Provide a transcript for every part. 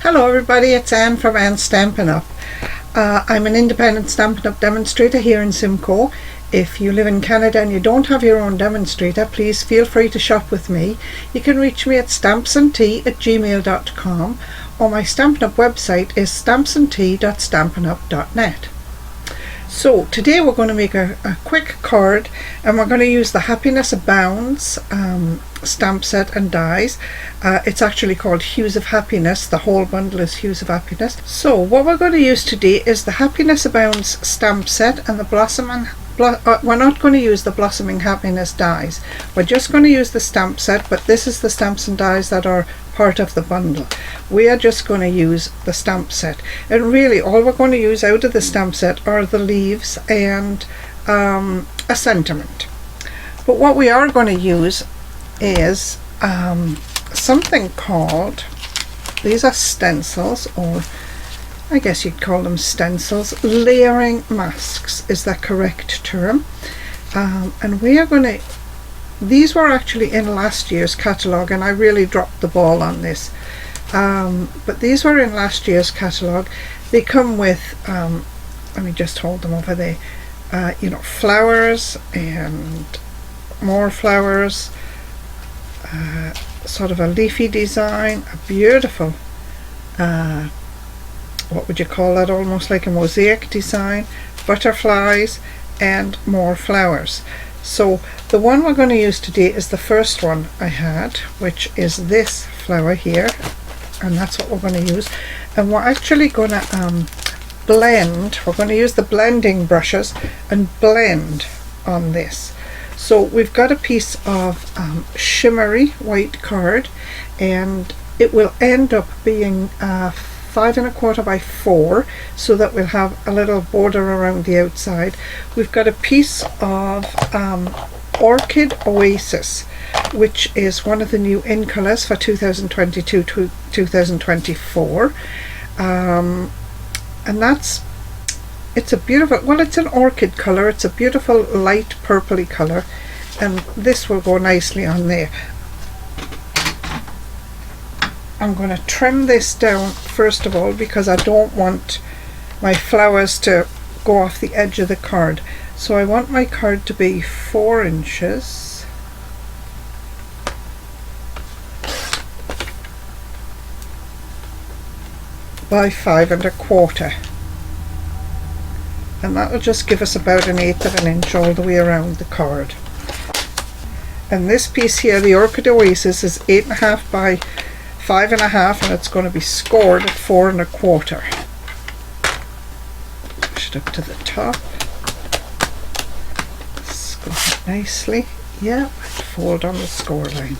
Hello everybody, it's Anne from Anne's Stampin' Up. I'm an independent Stampin' Up demonstrator here in Simcoe. If you live in Canada and you don't have your own demonstrator, please feel free to shop with me. You can reach me at stampsandtea@gmail.com, or my Stampin' Up website is stampsandtea.stampinup.net. So today we're going to make a quick card, and we're going to use the Happiness Abounds stamp set and dies. It's actually called Hues of Happiness. The whole bundle is Hues of Happiness. So what we're going to use today is the Happiness Abounds stamp set and the we're not going to use the Blossoming Happiness dies. We're just going to use the stamp set, but this is the stamps and dies that are part of the bundle. We are just going to use the stamp set, and really all we're going to use out of the stamp set are the leaves and a sentiment. But what we are going to use is something called, these are stencils, or I guess you'd call them stencils. Layering masks is the correct term. And we are going to, these were actually in last year's catalogue, and I really dropped the ball on this. But these were in last year's catalogue. They come with, let me just hold them over there, flowers and more flowers, sort of a leafy design, a beautiful, what would you call that, almost like a mosaic design, butterflies and more flowers. So the one we're going to use today is the first one I had, which is this flower here, and that's what we're going to use. And we're actually going to blend. We're going to use the blending brushes and blend on this. So we've got a piece of shimmery white card, and it will end up being 5 1/4 by 4, so that we'll have a little border around the outside. We've got a piece of Orchid Oasis, which is one of the new in colours for 2022 to 2024, and it's a beautiful, well, it's an orchid colour. It's a beautiful light purpley colour, and this will go nicely on there. I'm going to trim this down first of all, because I don't want my flowers to go off the edge of the card. So I want my card to be 4 inches by 5 1/4, and that will just give us about 1/8 of an inch all the way around the card. And this piece here, the Orchid Oasis, is 8 1/2 by 5 1/2, and it's going to be scored at 4 1/4. Push it up to the top. Score it nicely. Yeah, fold on the score line.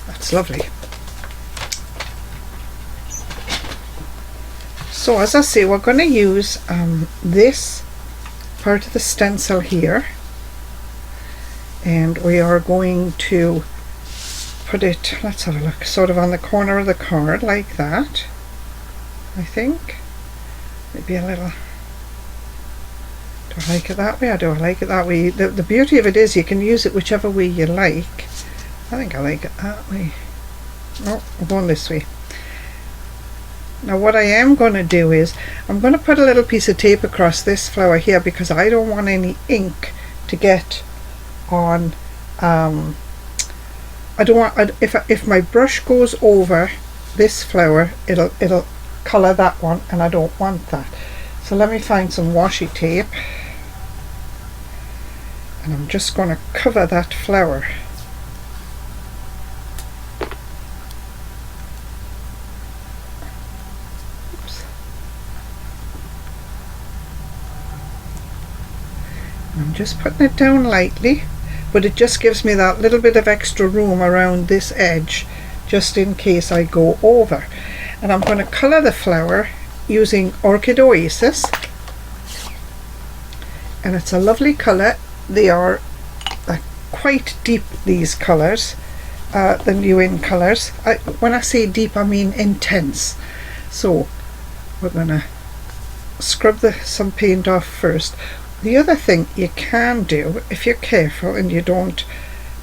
That's lovely. So as I say, we're going to use this part of the stencil here, and we are going to put it, let's have a look, sort of on the corner of the card like that, I think. Maybe a little, do I like it that way or do I like it that way? The beauty of it is you can use it whichever way you like. I think I like it that way. No, we're going this way. Now what I am going to do is I'm going to put a little piece of tape across this flower here, because I don't want any ink to get on. I don't want, if my brush goes over this flower, it'll colour that one, and I don't want that. So let me find some washi tape, and I'm just going to cover that flower. Oops. And I'm just putting it down lightly, but it just gives me that little bit of extra room around this edge, just in case I go over. And I'm going to colour the flower using Orchid Oasis, and it's a lovely colour. They are quite deep, these colours, the new in colours. When I say deep, I mean intense. So we're going to scrub some paint off first. The other thing you can do, if you're careful and you don't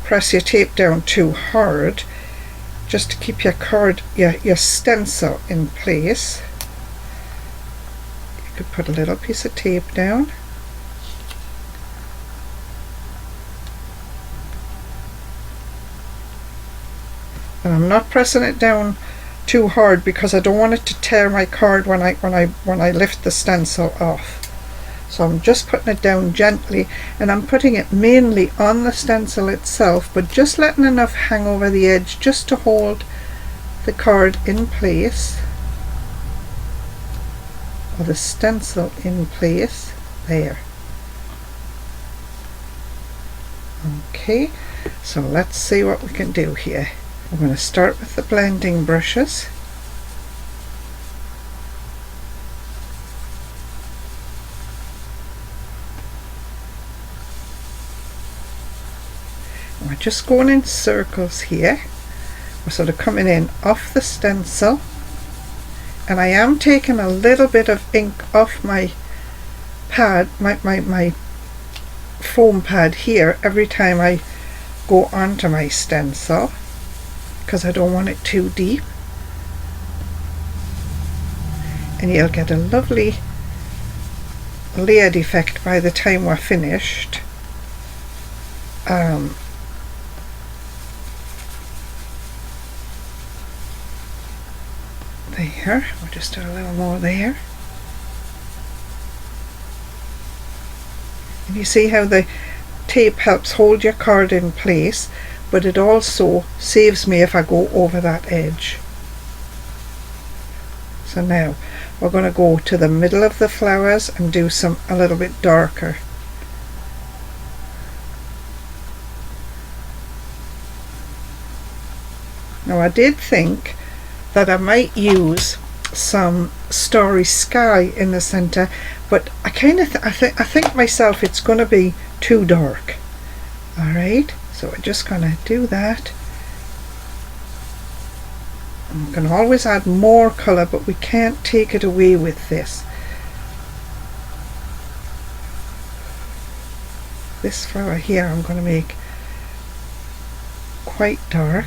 press your tape down too hard, just to keep your card, your stencil in place. You could put a little piece of tape down. And I'm not pressing it down too hard because I don't want it to tear my card when I lift the stencil off. So I'm just putting it down gently, and I'm putting it mainly on the stencil itself, but just letting enough hang over the edge just to hold the card in place, or the stencil in place. There. Okay, so let's see what we can do here. I'm going to start with the blending brushes. We're just going in circles here. We're sort of coming in off the stencil, and I am taking a little bit of ink off my pad, my foam pad here every time I go onto my stencil, because I don't want it too deep. And you'll get a lovely layered effect by the time we're finished. There, we'll just do a little more there. And you see how the tape helps hold your card in place, but it also saves me if I go over that edge. So now we're going to go to the middle of the flowers and do some a little bit darker. Now I did think that I might use some Starry Sky in the center, but I kind of I think myself it's going to be too dark. Alright, so we're just going to do that. And we can always add more color, but we can't take it away with this. This flower here I'm going to make quite dark.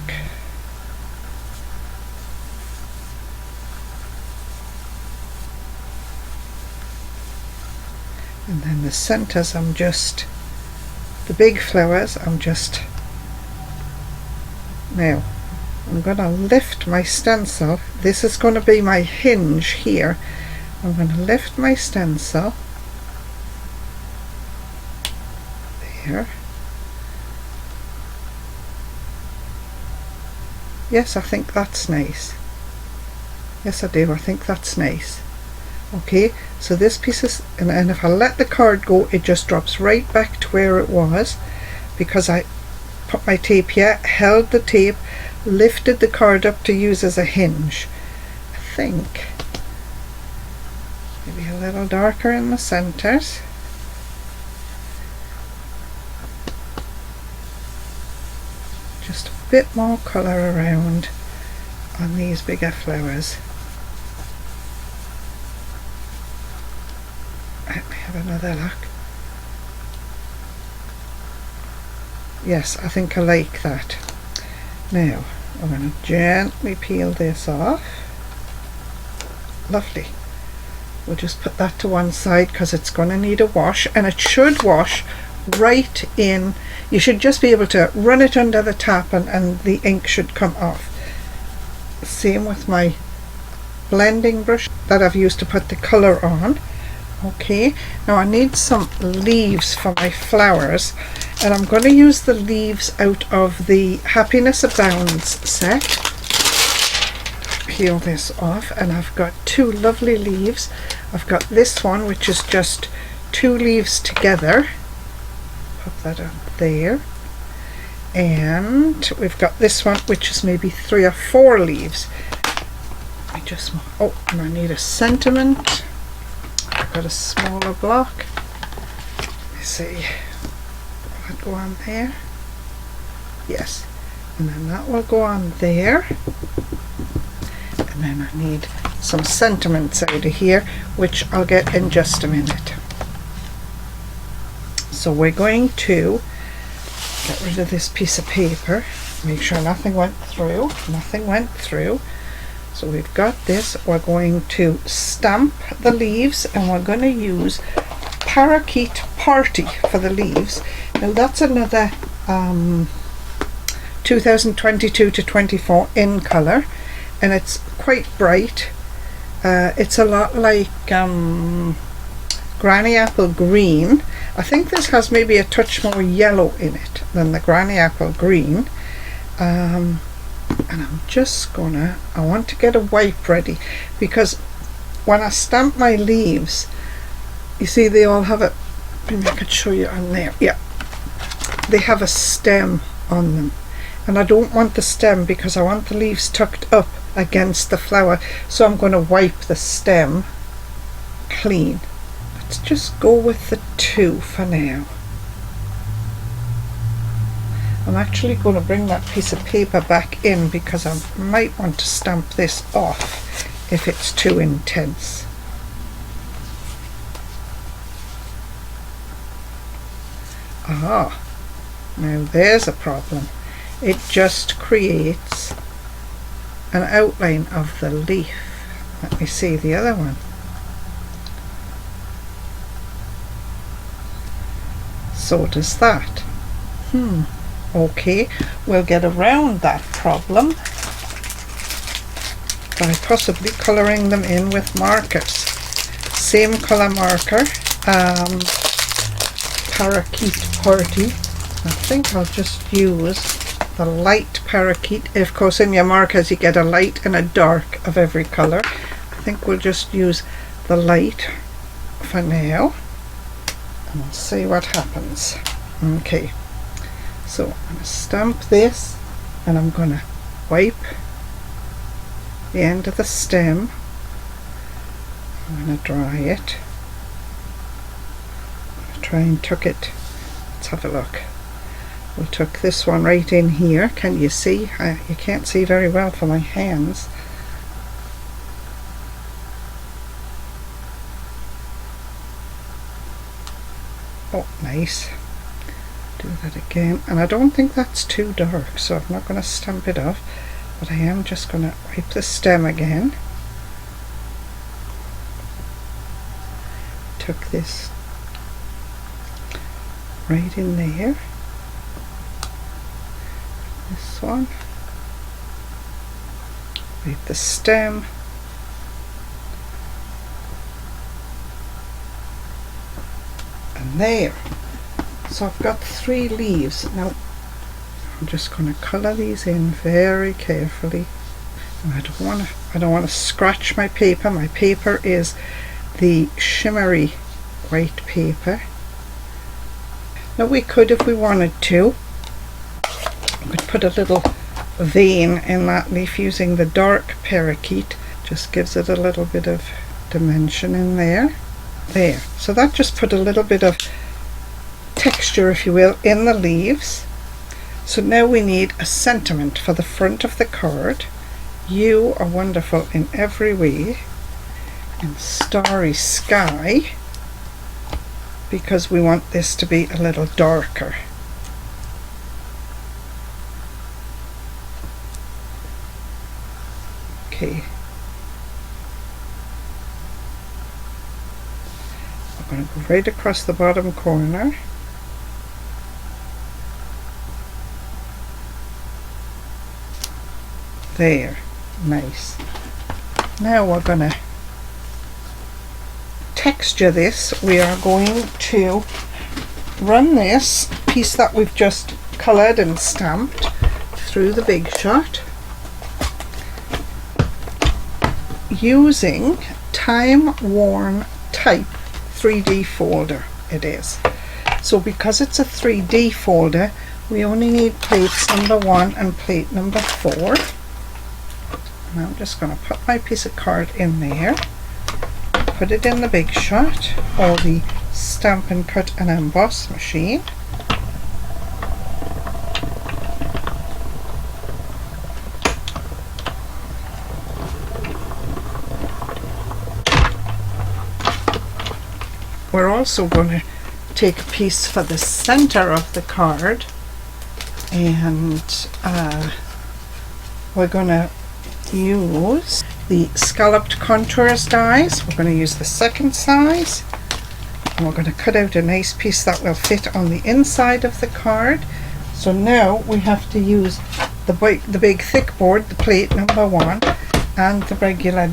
And then the centers, the big flowers, now I'm going to lift my stencil. This is going to be my hinge here. I'm going to lift my stencil. There. Yes, I think that's nice. Yes, I do. I think that's nice. Okay, so this piece is, and if I let the card go, it just drops right back to where it was, because I put my tape here, held the tape, lifted the card up to use as a hinge. I think maybe a little darker in the centers. Just a bit more colour around on these bigger flowers. Let me have another look. Yes, I think I like that. Now I'm going to gently peel this off. Lovely. We'll just put that to one side because it's going to need a wash, and it should wash right in. You should just be able to run it under the tap and the ink should come off. Same with my blending brush that I've used to put the colour on. Okay, now I need some leaves for my flowers, and I'm going to use the leaves out of the Happiness Abounds set. Peel this off, and I've got two lovely leaves. I've got this one, which is just two leaves together. Pop that on there. And we've got this one, which is maybe 3 or 4 leaves. Oh, and I need a sentiment. I've got a smaller block. Let me see. Will that go on there? Yes. And then that will go on there. And then I need some sentiments out of here, which I'll get in just a minute. So we're going to get rid of this piece of paper. Make sure nothing went through. Nothing went through. So we've got this. We're going to stamp the leaves, and we're going to use Parakeet Party for the leaves. Now that's another 2022 to 24 in colour, and it's quite bright. It's a lot like Granny Apple Green. I think this has maybe a touch more yellow in it than the Granny Apple Green. And I'm just gonna, I want to get a wipe ready, because when I stamp my leaves, you see they all have a, maybe I could show you on there, yeah, they have a stem on them, and I don't want the stem because I want the leaves tucked up against the flower, so I'm going to wipe the stem clean. Let's just go with the 2 for now. I'm actually going to bring that piece of paper back in because I might want to stamp this off if it's too intense. Ah, now there's a problem. It just creates an outline of the leaf. Let me see the other one. So does that. Okay, we'll get around that problem by possibly colouring them in with markers. Same colour marker, Parakeet Party. I think I'll just use the light Parakeet. Of course, in your markers you get a light and a dark of every colour. I think we'll just use the light for now, and we'll see what happens. Okay, so I'm going to stamp this, and I'm going to wipe the end of the stem. I'm going to dry it. I'm going to try and tuck it. Let's have a look. We'll tuck this one right in here. Can you see? You can't see very well for my hands. Oh, nice. Do that again. And I don't think that's too dark, so I'm not going to stamp it off, but I am just going to wipe the stem again. Tuck this right in there. This one. Wipe the stem. And there. So I've got 3 leaves. Now I'm just going to colour these in very carefully. And I don't want to scratch my paper. My paper is the shimmery white paper. Now we could, if we wanted to, we could put a little vein in that leaf using the dark Parakeet. Just gives it a little bit of dimension in there. There. So that just put a little bit of texture, if you will, in the leaves. So now we need a sentiment for the front of the card. You are wonderful in every way. And starry sky, because we want this to be a little darker. Okay. I'm going to go right across the bottom corner. There. Nice. Now we're going to texture this. We are going to run this piece that we've just coloured and stamped through the Big Shot using Time Worn Type 3D folder. It is. So because it's a 3D folder, we only need plates number 1 and plate number 4. And I'm just going to put my piece of card in there. Put it in the Big Shot or the Stamp and Cut and Emboss machine. We're also going to take a piece for the center of the card and we're going to use the scalloped contours dies. We're going to use the second size, and we're going to cut out a nice piece that will fit on the inside of the card. So now we have to use the big thick board, the plate number 1, and the regular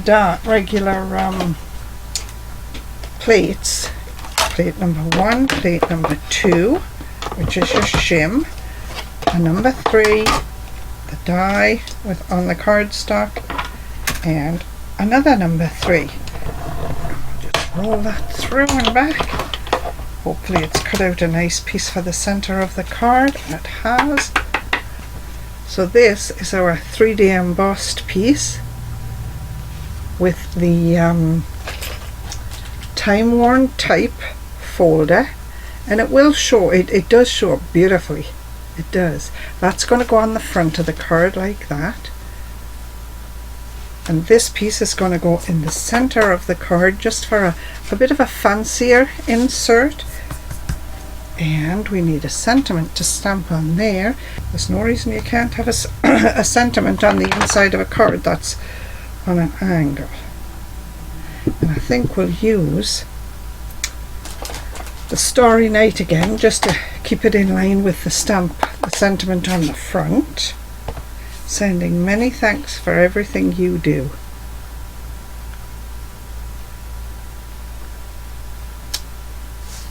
plates. Plate number 1, plate number 2, which is your shim, and number 3, the die with on the cardstock, and another number 3. I'll just roll that through and back. Hopefully it's cut out a nice piece for the center of the card, and it has. So this is our 3D embossed piece with the time-worn type folder, and it will show, it does show up beautifully. It does. That's going to go on the front of the card like that, and this piece is going to go in the center of the card just for a bit of a fancier insert. And we need a sentiment to stamp on there. There's no reason you can't have a sentiment on the inside of a card that's on an angle. And I think we'll use the Starry Night again, just to keep it in line with the sentiment on the front. Sending many thanks for everything you do.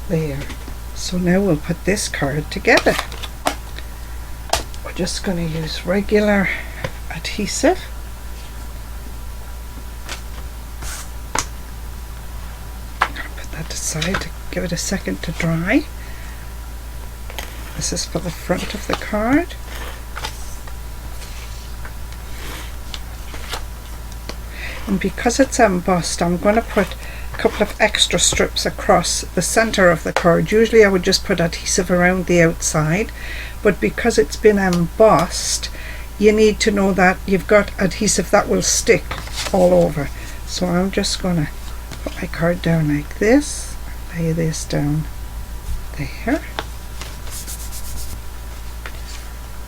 There. So now we'll put this card together. We're just going to use regular adhesive. I'll put that aside to give it a second to dry. This is for the front of the card. And because it's embossed, I'm going to put couple of extra strips across the center of the card. Usually I would just put adhesive around the outside, but because it's been embossed, you need to know that you've got adhesive that will stick all over. So I'm just going to put my card down like this, lay this down there.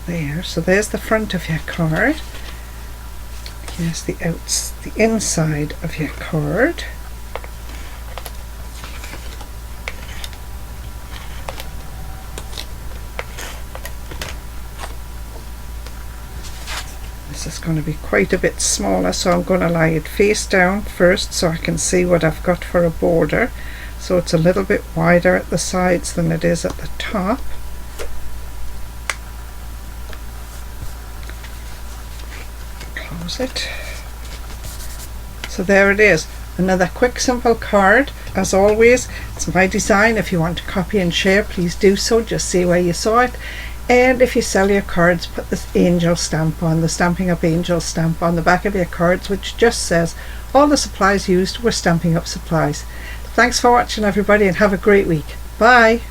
There, so there's the front of your card. Here's the inside of your card. This is going to be quite a bit smaller, so I'm going to lie it face down first so I can see what I've got for a border. So it's a little bit wider at the sides than it is at the top. Close it. So there it is. Another quick simple card. As always, it's my design. If you want to copy and share, please do so. Just see where you saw it. And if you sell your cards, put this angel stamp on, the Stamping Up Angel stamp on the back of your cards, which just says all the supplies used were Stamping Up supplies. Thanks for watching, everybody, and have a great week. Bye.